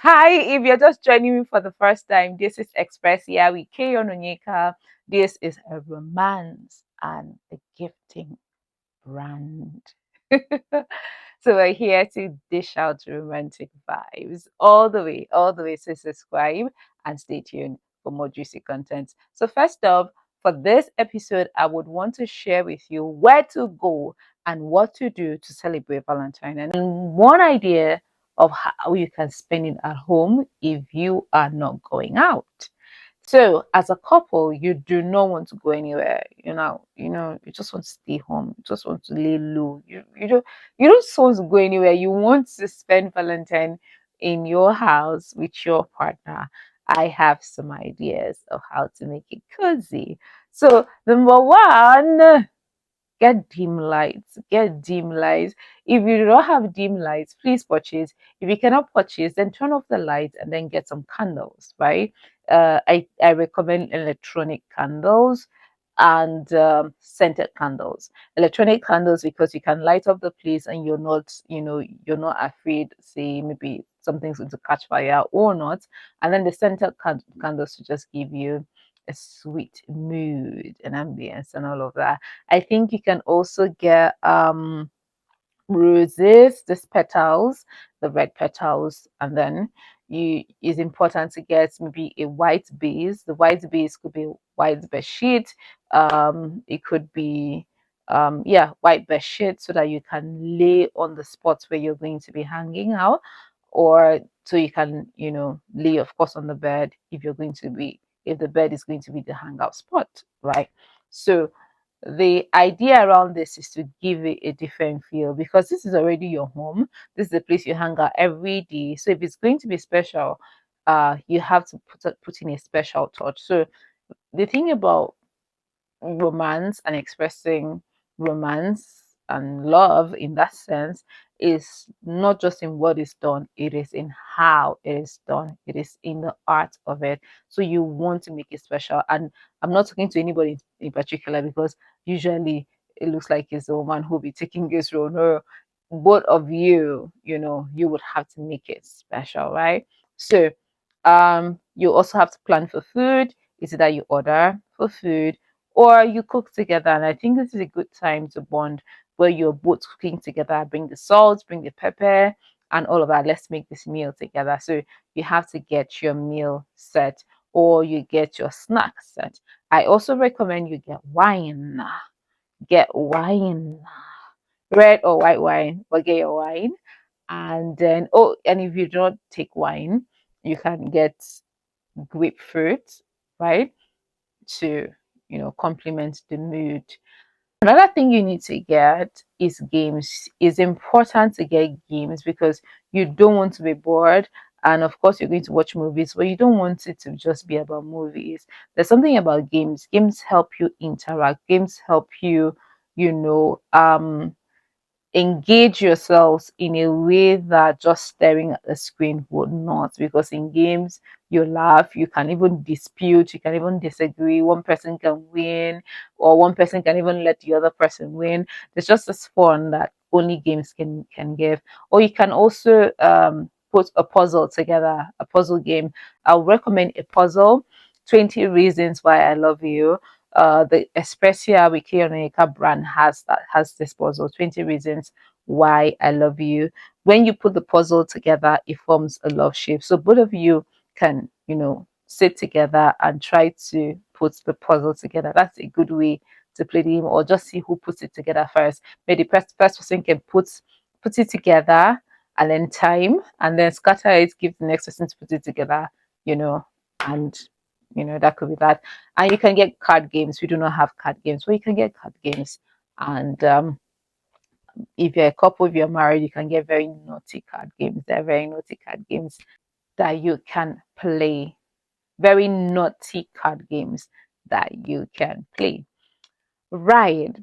Hi, if you're just joining me for the first time, this is Expressia with Keyon Onyeka. This is a romance and a gifting brand. So we're here to dish out romantic vibes all the way. So subscribe and stay tuned for more juicy content. So first off, for this episode, I would want to share with you where to go and what to do to celebrate Valentine and one idea of how you can spend it at home if you are not going out. So, as a couple, you do not want to go anywhere. You just want to stay home. You just want to lay low. You don't just want to go anywhere. You want to spend Valentine in your house with your partner. I have some ideas of how to make it cozy. So, number one, get dim lights. Get dim lights. If you don't have dim lights, please purchase. If you cannot purchase, then turn off the lights and then get some candles, right? I recommend electronic candles and scented candles. Electronic candles because you can light up the place and you're not afraid, say maybe something's going to catch fire or not. And then the scented candles to just give you a sweet mood and ambience and all of that. I think you can also get roses, these petals, the red petals, and then you it's important to get maybe a white base. The white base could be white bed sheet. It could be white bed sheet so that you can lay on the spots where you're going to be hanging out, or so you can lay of course on the bed if the bed is going to be the hangout spot, right? So the idea around this is to give it a different feel because this is already your home. This is the place you hang out every day. So if it's going to be special, you have to put in a special touch. So the thing about romance and expressing romance and love in that sense is not just in what is done, it is in how it is done, it is in the art of it. So you want to make it special. And I'm not talking to anybody in particular because usually it looks like it's the woman who'll be taking this role. No, both of you, you would have to make it special, right? So you also have to plan for food. Is it that you order for food or you cook together? And I think this is a good time to bond where you're both cooking together. Bring the salt, bring the pepper, and all of that. Let's make this meal together. So you have to get your meal set or you get your snack set. I also recommend you get wine. Get wine, red or white wine, but get your wine. And then, and if you don't take wine, you can get grapefruit, right? To complement the mood. Another thing you need to get is games. It's important to get games because you don't want to be bored. And of course, you're going to watch movies, but you don't want it to just be about movies. There's something about games. Games help you interact. Games help you, you know, um, engage yourselves in a way that just staring at the screen would not, because in games you laugh, you can even dispute, you can even disagree, one person can win or one person can even let the other person win. There's just this fun that only games can give. Or you can also put a puzzle together, a puzzle game. I'll recommend a puzzle, 20 reasons why I love you. The Espresso with Kiyoneka brand has this puzzle, 20 reasons why I love you. When you put the puzzle together, it forms a love shape. So both of you can, sit together and try to put the puzzle together. That's a good way to play the game, or just see who puts it together first. Maybe the first person can put it together and then time and then scatter it, give the next person to put it together, and that could be that. And you can get card games. We do not have card games, but you can get card games. And if you're a couple, if you're married, you can get very naughty card games. There are very naughty card games that you can play. Very naughty card games that you can play. Right.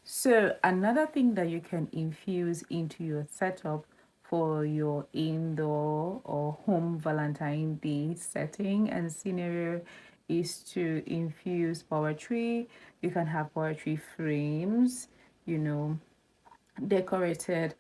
So another thing that you can infuse into your setup for your indoor or home Valentine Day setting and scenario is to infuse poetry. You can have poetry frames, you know, decorated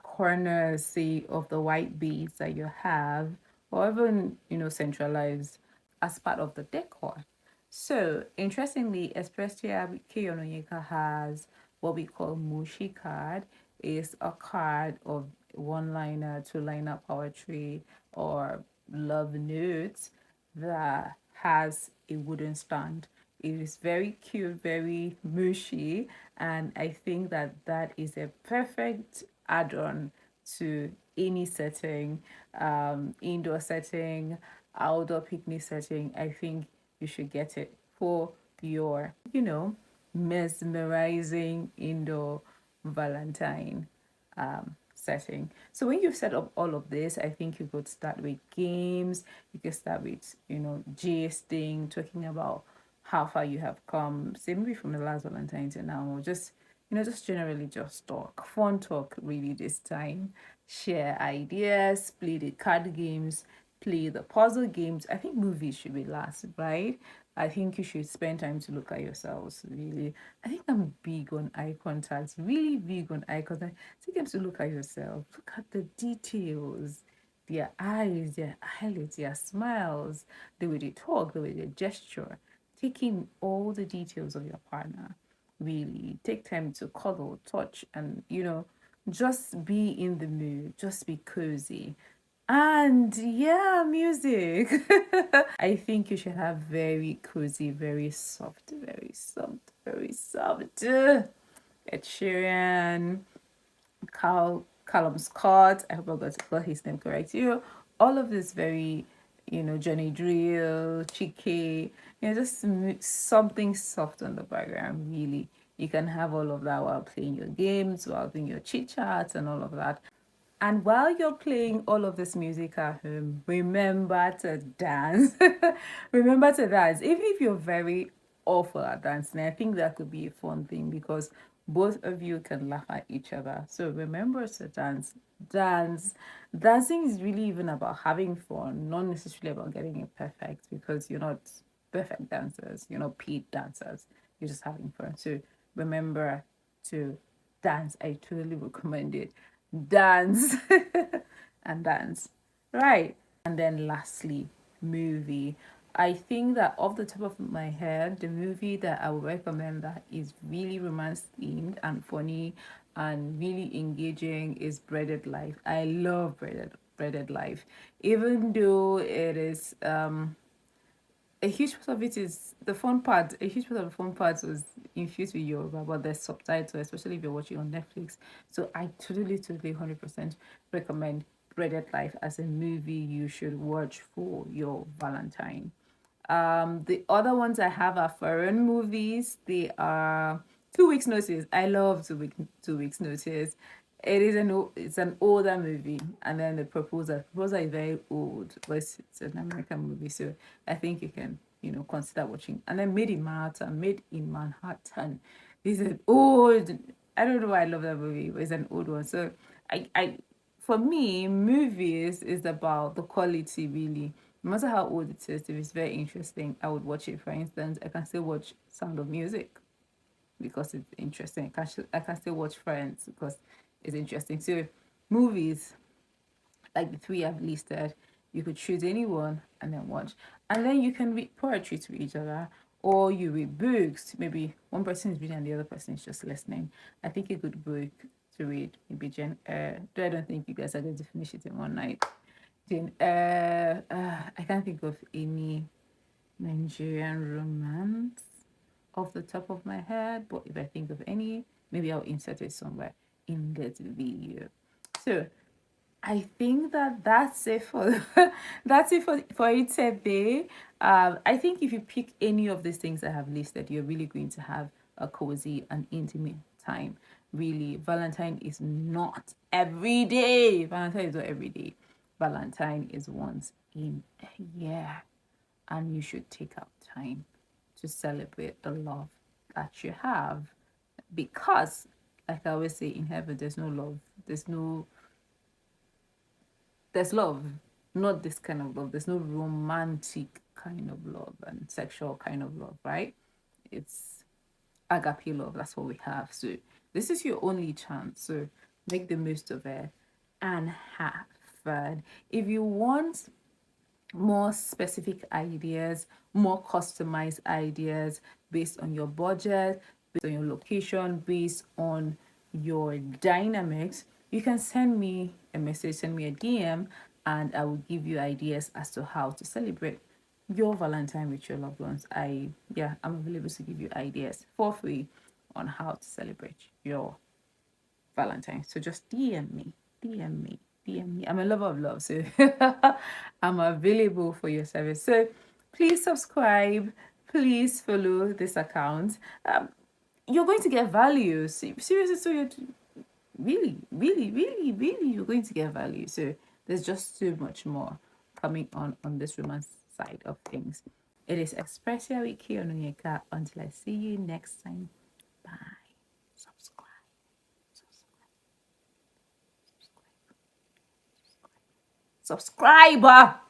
corners, say, of the white beads that you have, or even, centralized as part of the decor. So, interestingly, Espresso Kiyononyeka has what we call Mushi card. Is a card of one-liner, two-liner poetry, or love notes that has a wooden stand. It is very cute, very mushy, and I think that that is a perfect add-on to any setting, indoor setting, outdoor picnic setting. I think you should get it for your, mesmerizing indoor Valentine setting. So when you've set up all of this, I think you could start with games. You can start with, gisting, talking about how far you have come, say maybe from the last Valentine to now, or just, just generally just talk. Fun talk really this time. Share ideas, play the card games, play the puzzle games. I think movies should be last, right? I think you should spend time to look at yourselves, really. I think I'm big on eye contact, really big on eye contact. Take them to look at yourself. Look at the details, their eyes, their eyelids, their smiles, the way they talk, the way they gesture. Taking all the details of your partner. Really take time to cuddle, touch, and just be in the mood, just be cozy. And yeah, music. I think you should have very cozy, very soft, very soft, very soft. Ed Sheeran, Callum Scott. I hope I got his name correct. All of this very, Johnny Drill, Chike. Just something soft on the background. Really, you can have all of that while playing your games, while doing your chit chats, and all of that. And while you're playing all of this music at home, remember to dance. Remember to dance. Even if you're very awful at dancing, I think that could be a fun thing because both of you can laugh at each other. So remember to dance. Dance. Dancing is really even about having fun, not necessarily about getting it perfect because you're not perfect dancers, you're not paid dancers. You're just having fun. So remember to dance. I totally recommend it. Dance and dance. Right. And then lastly, movie. I think that off the top of my head, the movie that I would recommend that is really romance themed and funny and really engaging is Breaded Life. I love Breaded Life. Even though it is a huge part of it is the fun part. A huge part of the fun part was infused with Yoruba, but there's subtitle, especially if you're watching on Netflix. So I totally, 100% recommend Breaded Life as a movie you should watch for your Valentine. The other ones I have are foreign movies. They are 2 weeks notice. I love 2 weeks notice. It's an older movie, and then the proposal is very old, but it's an American movie, so I think you can consider watching. And then Made in Manhattan. This is old. I don't know why I love that movie, but it's an old one. So I for me, movies is about the quality really. No matter how old it is, if it's very interesting, I would watch it. For instance, I can still watch Sound of Music because it's interesting. I can still watch Friends because it's interesting. So movies, like the three I've listed, you could choose anyone and then watch. And then you can read poetry to each other, or you read books. Maybe one person is reading and the other person is just listening. I think a good book to read maybe Jane Eyre. Though I don't think you guys are going to finish it in one night. Jane Eyre. I can't think of any Nigerian romance off the top of my head, but if I think of any, maybe I'll insert it somewhere in this video. So I think that that's it for that's it for it today. I think if you pick any of these things I have listed, you're really going to have a cozy and intimate time. Really, Valentine is not every day. Valentine is not every day. Valentine is once in a year, and you should take out time to celebrate the love that you have, because, like I always say, in heaven there's no love. There's love, not this kind of love. There's no romantic kind of love and sexual kind of love, right? It's agape love. That's what we have. So this is your only chance. So make the most of it and have fun. If you want more specific ideas, more customized ideas based on your budget, based on your location, based on your dynamics, you can send me a message, send me a DM, and I will give you ideas as to how to celebrate your Valentine with your loved ones. I'm available to give you ideas for free on how to celebrate your Valentine. So just DM me, DM me. I'm a lover of love, so I'm available for your service. So please subscribe, please follow this account. You're going to get value. Seriously, so you're really, you're going to get value. So there's just so much more coming on this romance side of things. It is Expressia with Kay Ononyeka. Until I see you next time. Bye. Subscribe. Subscriber.